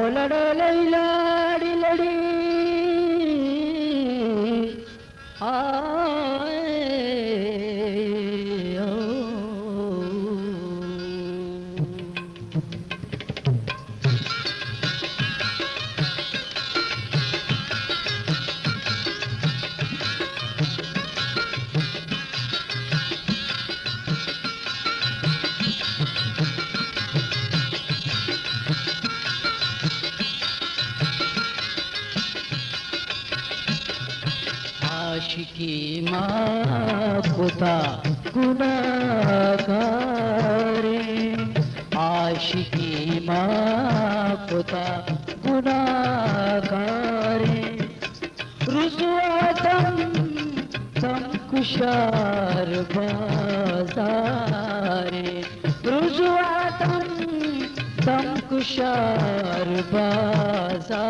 लड़ो लैलाड़ी लड़ी आए ओ। आशिकी माँ पुता गुनाहगारे, आशिकी माँ पुता गुनाहगारे, रुसवा तम कुशार बाजारे, रुसवा तम कुशार बाजारे,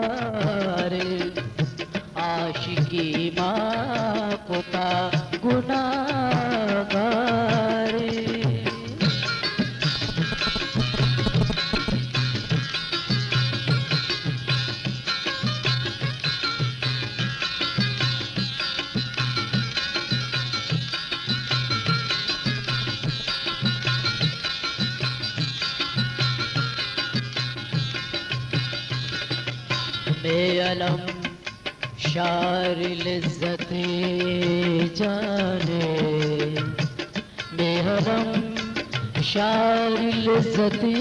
आशिकी माँ पुता गुनाहगारे। बेअलम शारिल इज़्ज़ते जाने, बेहरम शारिल इज़्ज़ते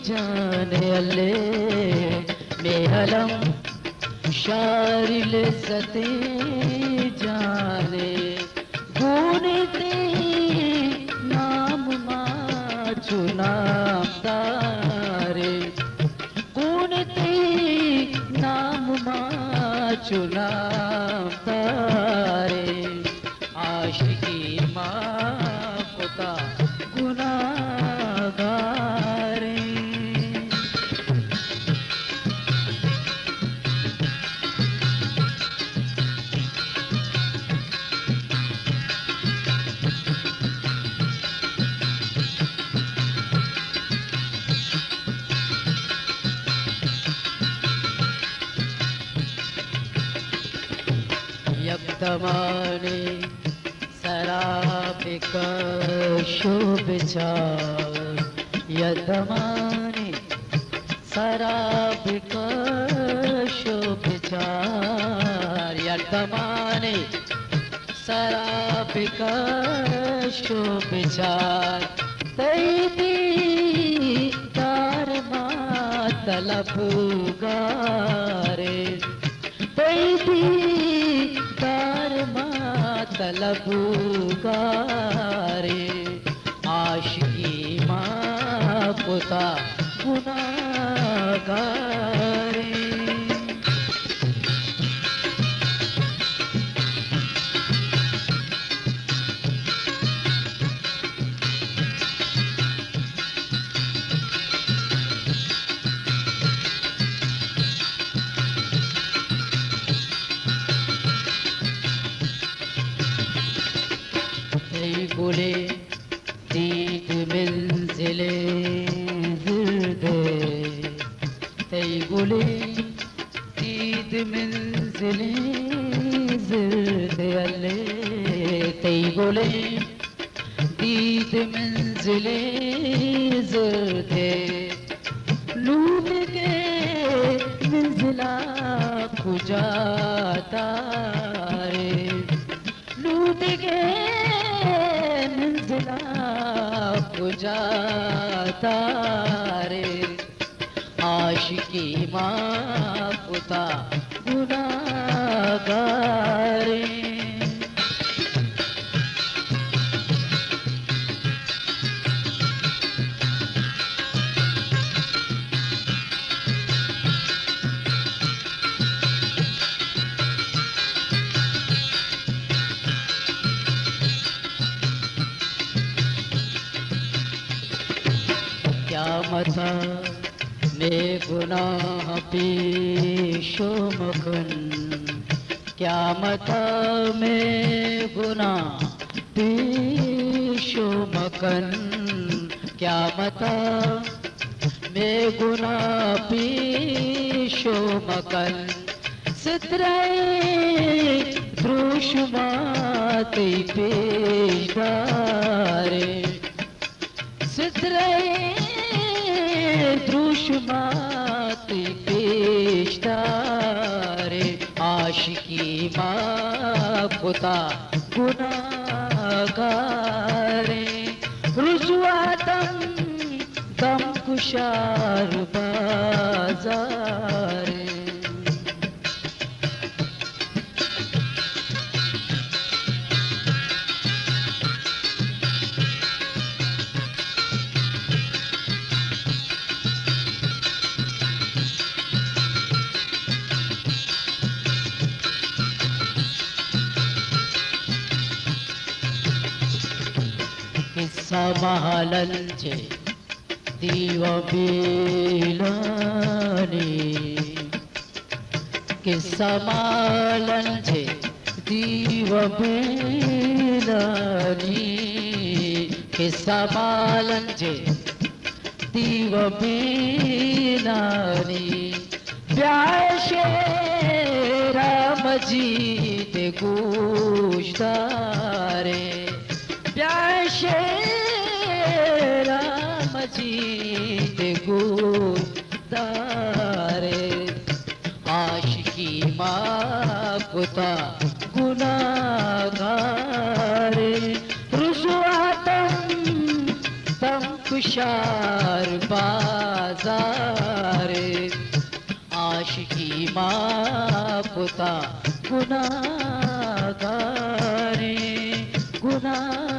जाने अल्ले, बेहरम शारिल इज़्ज़ते जाने, गुनते नाम माचु नामदारे, गुनते नाम चुनाव तारे, आशिकी माँ पुता गुनाहगारे। यकदमाने सराबिक शुभचार, यकदमाने सराबिक शुभचार, यकदमाने सराबिक शुभचार, तैदी दारमा तलबगारे, तैदी तलबगारे, आशिकी माँ पुता गुनाहगारे। गुले दीद मंजिले ज़िरदे, तई गुले दीद मंजिले ज़िरदे अल्ले, तई गुले दीद मंजिले ज़िरदे, लूट के मंजिला खुजाता रे, लूट के मंजिला खुजाता रे, आशिकी माँ पुता गुनाहगारे। क़यामत में गुनाह पेशो मकन, क़यामत में गुनाह पेशो मकन, क़यामत में गुना पीशो मकन सितराई द्रुशमाते पेशदारे सितराई द्रुशमाते पेशदारे आशिकी माँ खुदा गुनाहगारे रुजुआतम दम कुशार बाजारे समालन छे दीव बेलानी के समालन छे दीव बेलानी के समालन छे दीव बेलानी प्याशे रामजी ते गुश्तारे प्याशे रामजी ते गुश्तारे आशिकी माँ कुता गुनाहगारे रुजुआतम तम कुशार बाजारे आशिकी माँ कुता गुनाहगारे गुनाह